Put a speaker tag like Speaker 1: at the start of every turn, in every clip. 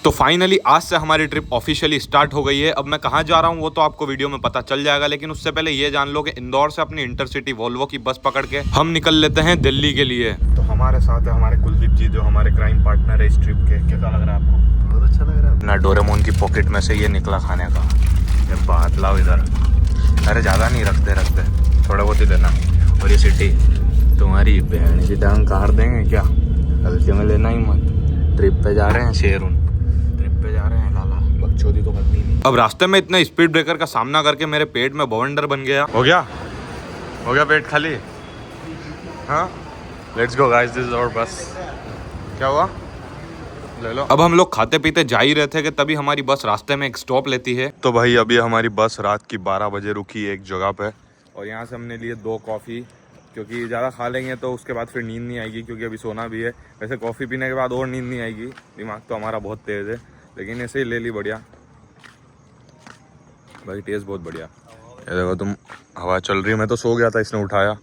Speaker 1: तो फाइनली आज से हमारी ट्रिप ऑफिशियली स्टार्ट हो गई है। अब मैं कहाँ जा रहा हूँ वो तो आपको वीडियो में पता चल जाएगा, लेकिन उससे पहले ये जान लो कि इंदौर से अपनी इंटरसिटी वोल्वो की बस पकड़ के हम निकल लेते हैं दिल्ली के लिए। तो हमारे साथ है हमारे कुलदीप जी, जो हमारे क्राइम पार्टनर है इस ट्रिप के। कैसा लग रहा है आपको?
Speaker 2: बहुत अच्छा लग रहा है।
Speaker 1: ना डोरेमोन की पॉकेट में से ये निकला खाने का। ये बात लाओ इधर। अरे ज़्यादा नहीं, रख दे थोड़ा बहुत ही देना। और ये सिटी तुम्हारी बहन की टांग काट देंगे क्या? हल्के में लेना ही मत। ट्रिप पे जा रहे हैं शेरून, ट्रिप पे जा रहे हैं लाला, बकचोदी तो करनी नहीं। अब रास्ते में इतने स्पीड ब्रेकर का सामना करके मेरे पेट में बवंडर बन गया। हो गया पेट खाली। हाँ, let's go guys, this is our bus. क्या हुआ? ले लो। अब हम लोग खाते पीते जा ही रहे थे कि तभी हमारी बस रास्ते में एक स्टॉप लेती है। तो भाई अभी हमारी बस रात की 12 बजे रुकी है एक जगह पे, और यहाँ से हमने लिए 2 कॉफ़ी, क्योंकि ज़्यादा खा लेंगे तो उसके बाद फिर नींद नहीं आएगी, क्योंकि अभी सोना भी है। वैसे कॉफ़ी पीने के बाद और नींद नहीं आएगी, दिमाग तो हमारा बहुत तेज़ है, लेकिन ऐसे ही ले ली। बढ़िया भाई, टेस्ट बहुत बढ़िया। ये देखो तुम, हवा चल रही है। मैं तो सो गया था, इसने उठाया।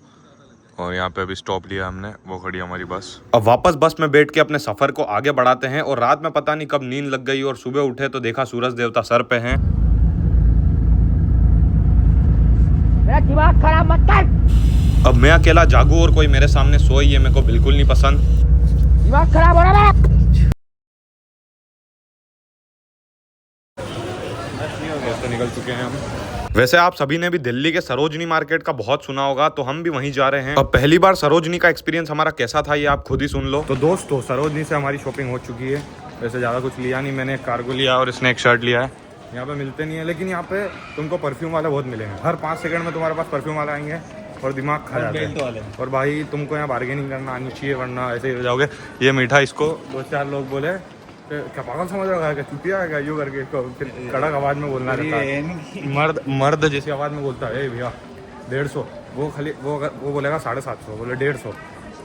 Speaker 1: और यहाँ पे अभी स्टॉप लिया हमने, वो खड़ी हमारी बस। अब वापस बस में बैठ के अपने सफर को आगे बढ़ाते हैं। और रात में पता नहीं कब नींद लग गई और सुबह उठे तो देखा सूरज देवता सर पे हैं।
Speaker 3: मेरा दिमाग खराब मत कर।
Speaker 1: अब मैं अकेला जागूं और कोई मेरे सामने सोए, ये मेरे को बिल्कुल नहीं पसंद।
Speaker 3: दिमाग खराब हो रहा है।
Speaker 1: तो निकल चुके हैं हम। वैसे आप सभी ने भी दिल्ली के सरोजनी मार्केट का बहुत सुना होगा, तो हम भी वहीं जा रहे हैं। अब पहली बार सरोजनी का एक्सपीरियंस हमारा कैसा था ये आप खुद ही सुन लो। तो दोस्तों, सरोजनी से हमारी शॉपिंग हो चुकी है। वैसे ज़्यादा कुछ लिया नहीं, मैंने एक कार्गो लिया और इसने एक शर्ट लिया है। यहाँ पे मिलते नहीं है, लेकिन यहाँ पे तुमको परफ्यूम वाले बहुत मिलेंगे। हर 5 सेकंड में तुम्हारे पास परफ्यूम वाले आएंगे और दिमाग खा जाता है। और भाई तुमको यहाँ बार्गेनिंग करना आनी चाहिए, वरना ऐसे ही हो जाओगे। ये मीठा, इसको 2-4 लोग बोले क्या पागल समझ रहा है, क्या चुतिया है क्या, यूँ करके इसको फिर कड़क आवाज़ में बोलना रहता है। मर्द जैसी आवाज़ में बोलता है, भैया 150। वो खाली वो बोलेगा 750, बोले 150,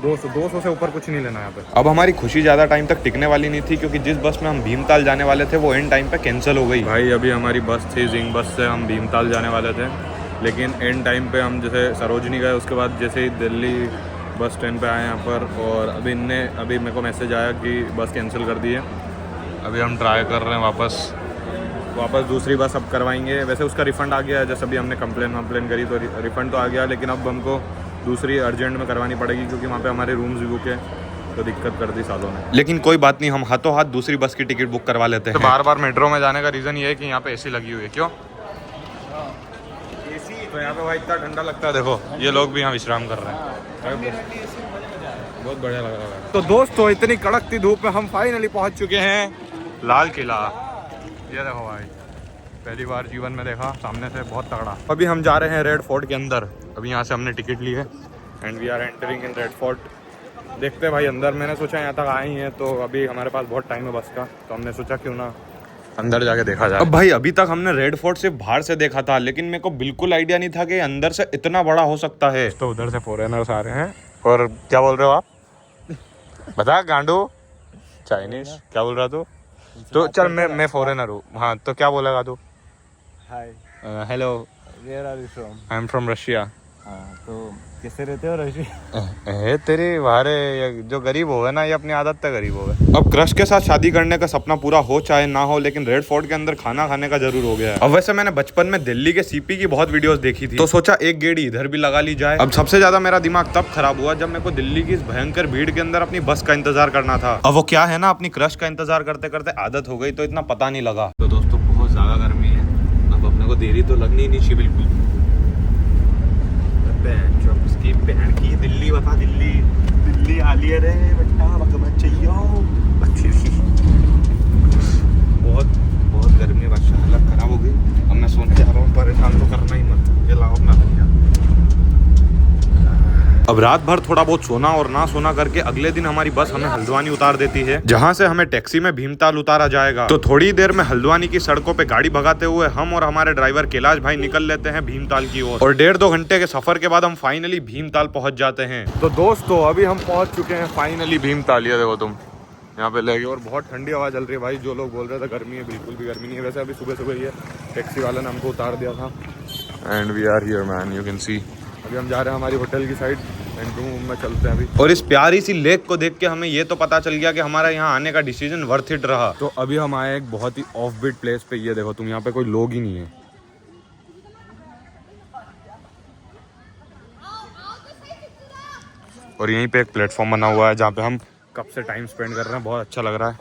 Speaker 1: 200 से ऊपर कुछ नहीं लेना यहाँ पे। अब हमारी खुशी ज़्यादा टाइम तक टिकने वाली नहीं थी, क्योंकि जिस बस में हम भीमताल जाने वाले थे वो एंड टाइम पे कैंसिल हो गई। भाई अभी हमारी बस थी जिंग बस से, हम भीमताल जाने वाले थे, लेकिन एंड टाइम पे हम जैसे सरोजनी गए, उसके बाद जैसे ही दिल्ली बस स्टैंड पे आए यहाँ पर, और अभी मेरे को मैसेज आया कि बस कैंसिल कर दी है। अभी हम ट्राई कर रहे हैं वापस दूसरी बस अब करवाएंगे। वैसे उसका रिफ़ंड आ गया है, जैसे अभी हमने कंप्लेन करी तो रिफ़ंड तो आ गया, लेकिन अब हमको दूसरी अर्जेंट में करवानी पड़ेगी, क्योंकि वहाँ पे हमारे रूम्स भी बुक है, तो दिक्कत कर दी सालों ने। लेकिन कोई बात नहीं, हम हाथों हाथ दूसरी बस की टिकट बुक करवा लेते हैं। तो बार मेट्रो में जाने का रीज़न ये है कि यहाँ पे एसी लगी हुई है। क्यों एसी? तो यहाँ पे भाई इतना ठंडा लगता है, देखो ये लोग भी यहाँ विश्राम कर रहे हैं। बहुत बढ़िया लग रहा है। तो दोस्तों, इतनी कड़कती धूप में हम फाइनली पहुँच चुके हैं लाल किला। ये देखो भाई, पहली बार जीवन में देखा सामने से, बहुत तगड़ा। अभी हम जा रहे हैं रेड फोर्ट के अंदर। अभी यहाँ से हमने टिकट ली है and we are entering in Red Fort. देखते हैं भाई अंदर। मैंने सोचा यहाँ तक आए ही हैं तो अभी हमारे पास बहुत टाइम है बस का, तो हमने सोचा क्यों ना अंदर जाके देखा जाए। अब भाई अभी तक हमने रेड फोर्ट सिर्फ बाहर से देखा था, लेकिन मेरे को बिल्कुल आइडिया नहीं था कि अंदर से इतना बड़ा हो सकता है। तो उधर से फॉरेनर्स आ रहे हैं। और क्या बोल रहे हो आप? बता गांडू, चाइनीज क्या बोल रहा तू? तो चल मैं फॉरेनर हूँ। हाँ, तो क्या बोलेगा तू?
Speaker 2: Hi,
Speaker 1: hello,
Speaker 2: where are you from?
Speaker 1: I am from Russia.
Speaker 2: हाँ, तो कैसे रहते हो रशिया?
Speaker 1: तेरी वारे, जो गरीब होगा ना, ये अपनी आदत से गरीब होगा। अब क्रश के साथ शादी करने का सपना पूरा हो चाहे ना हो, लेकिन रेड फोर्ट के अंदर खाना खाने का जरूर हो गया है। अब वैसे मैंने बचपन में दिल्ली के सीपी की बहुत वीडियोस देखी थी, तो सोचा एक गेड़ी इधर भी लगा ली जाए। अब सबसे ज्यादा मेरा दिमाग तब खराब हुआ जब मेरे को दिल्ली की इस भयंकर भीड़ के अंदर अपनी बस का इंतजार करना था। अब वो क्या है ना, अपनी क्रश का इंतजार करते करते आदत हो गई, तो इतना पता नहीं लगा। तो दोस्तों, बहुत ज्यादा गर्मी है। अब अपने को देरी तो लगनी नहीं चाहिए बिल्कुल। उसकी बहन की दिल्ली, बता दिल्ली आली है रे बेटा, चाहिए बहुत गर्मी है, बादशाह हालत खराब हो गई। अब मैं सोने जा रहा हूँ, परेशान तो करना ही मत, ये लाओ अपना धनिया। अब रात भर थोड़ा बहुत सोना और ना सोना करके अगले दिन हमारी बस हमें हल्द्वानी उतार देती है, जहाँ से हमें टैक्सी में भीमताल उतारा जाएगा। तो थोड़ी देर में हल्द्वानी की सड़कों पे गाड़ी भगाते हुए हम और हमारे ड्राइवर कैलाश भाई निकल लेते हैं भीमताल की ओर। और 1.5-2 घंटे के सफर के बाद हम फाइनली भीमताल पहुंच जाते हैं। तो दोस्तों, अभी हम पहुंच चुके हैं फाइनली भीमताल। ये देखो तुम, यहाँ पे लगे, और बहुत ठंडी हवा चल रही है भाई। जो लोग बोल रहे थे गर्मी है, बिल्कुल भी गर्मी नहीं है। वैसे अभी सुबह ही है, टैक्सी वाले ने हमको उतार दिया था। And we are here man, you can see. अभी हम जा रहे हैं हमारी होटल की साइड। रूम में चलते हैं अभी। और इस प्यारी सी लेक को देख के हमें ये तो पता चल गया कि हमारा यहाँ आने का डिसीजन वर्थ इट रहा। तो अभी हम आए एक बहुत ही ऑफ बीट प्लेस पे। ये देखो तुम, यहाँ पे कोई लोग ही नहीं है। और यहीं पे एक प्लेटफॉर्म बना हुआ है जहाँ पे हम कब से टाइम स्पेंड कर रहे हैं। बहुत अच्छा लग रहा है।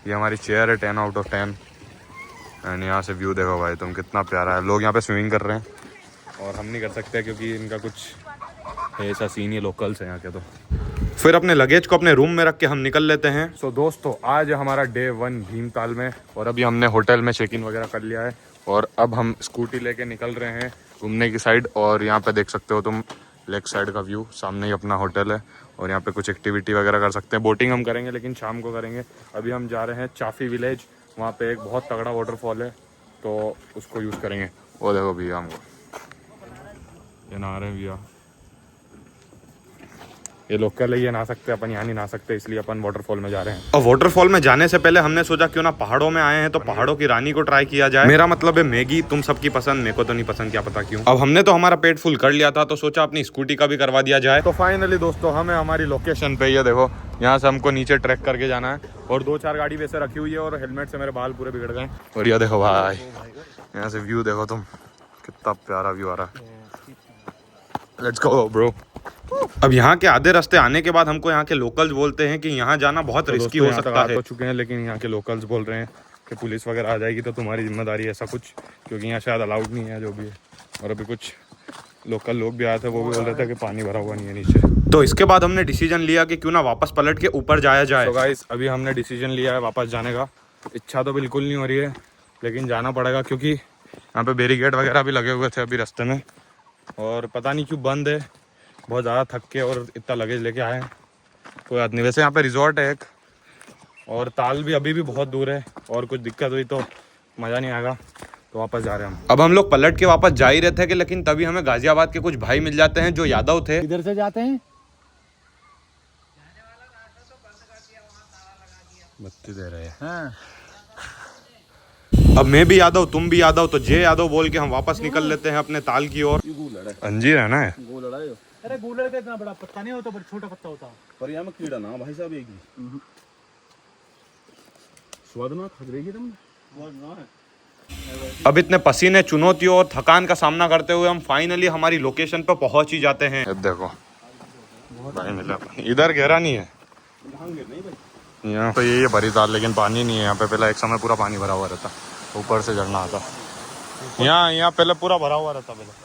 Speaker 1: ये हमारी चेयर है 10 आउट ऑफ 10। एंड यहाँ से व्यू देखो भाई तुम, कितना प्यारा है। लोग यहाँ पे स्विमिंग कर रहे हैं और हम नहीं कर सकते क्योंकि इनका कुछ है ऐसा सीन, ये लोकल्स हैं यहाँ के। तो फिर अपने लगेज को अपने रूम में रख के हम निकल लेते हैं। सो दोस्तों, आज हमारा डे 1 भीमताल में, और अभी हमने होटल में चेक इन वगैरह कर लिया है और अब हम स्कूटी लेके निकल रहे हैं घूमने की साइड। और यहाँ पे देख सकते हो तुम लेक साइड का व्यू, सामने ही अपना होटल है और यहाँ पे कुछ एक्टिविटी वगैरह कर सकते हैं। बोटिंग हम करेंगे लेकिन शाम को करेंगे। अभी हम जा रहे हैं चाफी विलेज, वहाँ पे एक बहुत तगड़ा वाटरफॉल है तो उसको यूज़ करेंगे। वो देखो भैया, हमको ये नहा रहे हैं भैया। ये लोकल है, ये नहा सकते हैं, अपन यहाँ नहीं नहा सकते, इसलिए अपन वाटरफॉल में जा रहे हैं। और वाटरफॉल में जाने से पहले हमने सोचा क्यों ना पहाड़ों में आए हैं तो पहाड़ों की रानी को ट्राई किया जाए। मेरा मतलब है मैगी, तुम सबकी पसंद, मेरे को तो नहीं पसंद, क्या पता क्यों। अब हमने तो हमारा पेट फुल कर लिया था तो सोचा अपनी स्कूटी का भी करवा दिया जाए। तो फाइनली दोस्तों, हमें हमारी लोकेशन पे, ये देखो यहाँ से हमको नीचे ट्रैक करके जाना है। और 2-4 गाड़ी वैसे रखी हुई है और हेलमेट से मेरे बाल पूरे बिगड़ गए। और ये देखो भाई, यहाँ से व्यू देखो तुम, कितना प्यारा व्यू आ रहा है। Let's go bro. अब यहाँ के आधे रास्ते आने के बाद हमको यहाँ के लोकल्स बोलते हैं कि यहाँ जाना बहुत रिस्की हो सकता है। हो चुके हैं लेकिन यहाँ के लोकल्स बोल रहे हैं कि पुलिस वगैरह आ जाएगी तो तुम्हारी जिम्मेदारी है, ऐसा कुछ, क्योंकि यहाँ शायद अलाउड नहीं है जो भी है। और अभी कुछ लोकल लोग भी आए थे, वो भी बोल रहे थे कि पानी भरा हुआ नहीं है नीचे। तो इसके बाद हमने डिसीजन लिया कि क्यों ना वापस पलट के ऊपर जाया जाए। तो गाइस, अभी हमने डिसीजन लिया है वापस जाने का। इच्छा तो बिल्कुल नहीं हो रही है लेकिन जाना पड़ेगा क्योंकि यहाँ पे बैरिकेड वगैरह भी लगे हुए थे अभी रास्ते में और पता नहीं क्यों बंद है। बहुत ज़्यादा थक के और इतना लगेज लेके आए हैं, कोई बात नहीं। वैसे यहाँ पे रिजॉर्ट है एक, और ताल भी अभी भी बहुत दूर है और कुछ दिक्कत हुई तो मज़ा नहीं आएगा, तो वापस जा रहे हैं हम। अब हम लोग पलट के वापस जा ही रहे थे कि लेकिन तभी हमें गाजियाबाद के कुछ भाई मिल जाते हैं जो यादव थे।
Speaker 3: इधर से जाते हैं,
Speaker 1: बत्ती दे रहे हैं।
Speaker 3: हाँ।
Speaker 1: अब मैं भी यादव, तुम भी यादव, तो जय यादव बोल के हम वापस निकल लेते हैं अपने ताल की ओर। अंजीर है ना, है
Speaker 3: अरे गूलड़ का इतना बड़ा पत्ता नहीं होता, पर छोटा पत्ता होता है।
Speaker 2: पर यहाँ में कीड़ा ना भाई साहब, एक स्वाद ना खतरेगी तुम।
Speaker 1: अब इतने पसीने, चुनौतियों और थकान का सामना करते हुए हम फाइनली हमारी लोकेशन पर पहुंच ही जाते हैं। देखो भाई मिला, इधर गहरा नहीं है यहाँ तो, ये भरी ताल, लेकिन पानी नहीं है यहाँ पे। पहले एक समय पूरा पानी भरा हुआ रहता, ऊपर से झरना आता। यहाँ पहले पूरा भरा हुआ रहता, पहले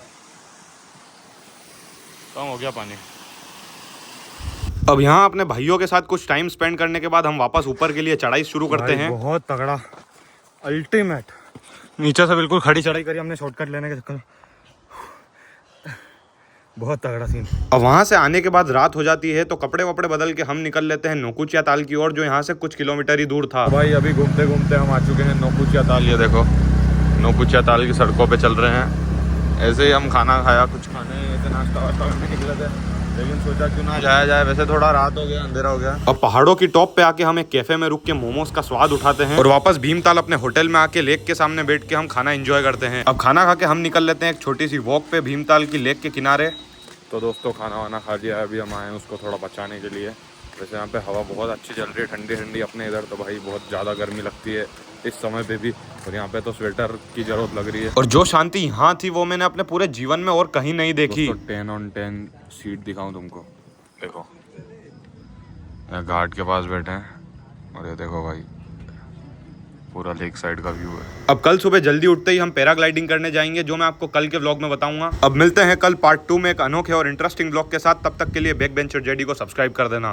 Speaker 1: कम हो गया पानी। अब यहाँ अपने भाइयों के साथ कुछ टाइम स्पेंड करने के बाद हम वापस ऊपर के लिए चढ़ाई शुरू करते हैं। बहुत तगड़ा, अल्टीमेट। नीचे से बिल्कुल खड़ी चढ़ाई करी हमने शॉर्टकट लेने के चक्कर, बहुत तगड़ा सीन। अब वहाँ से आने के बाद रात हो जाती है तो कपड़े वपड़े बदल के हम निकल लेते हैं नौकुचिया ताल की ओर, जो यहाँ से कुछ किलोमीटर ही दूर था। भाई अभी घूमते घूमते हम आ चुके हैं नौकुचिया ताल। ये देखो नौकुचिया ताल की सड़कों पे चल रहे हैं। ऐसे ही हम खाना खाया, कुछ खाने ऐसे नाश्ता वास्ता करने निकले थे, लेकिन सोचा क्यों ना जाया जाए। वैसे थोड़ा रात हो गया, अंधेरा हो गया। अब पहाड़ों की टॉप पे आके हम एक कैफे में रुक के मोमोज का स्वाद उठाते हैं और वापस भीमताल अपने होटल में आके लेक के सामने बैठ के हम खाना एंजॉय करते हैं। अब खाना खा के हम निकल लेते हैं एक छोटी सी वॉक पे भीमताल की लेक के किनारे। तो दोस्तों खाना वाना खा लिया है, अभी हम आए हैं उसको थोड़ा बचाने के लिए। वैसे यहाँ पे हवा बहुत अच्छी चल रही है, ठंडी ठंडी। अपने इधर तो भाई बहुत ज़्यादा गर्मी लगती है इस समय पे भी, और यहाँ पे तो स्वेटर की जरूरत लग रही है। और जो शांति यहाँ थी वो मैंने अपने पूरे जीवन में और कहीं नहीं देखी। 10/10 सीट दिखाऊं तुमको, देखो यहाँ घाट के पास बैठे हैं और ये देखो भाई पूरा लेक साइड का व्यू है। अब कल सुबह जल्दी उठते ही हम पैराग्लाइडिंग करने जाएंगे, जो मैं आपको कल के व्लॉग में बताऊंगा। अब मिलते हैं कल पार्ट 2 में एक अनोखे और इंटरेस्टिंग व्लॉग के साथ। तब तक के लिए बैक बेंचर जेडी को सब्सक्राइब कर देना।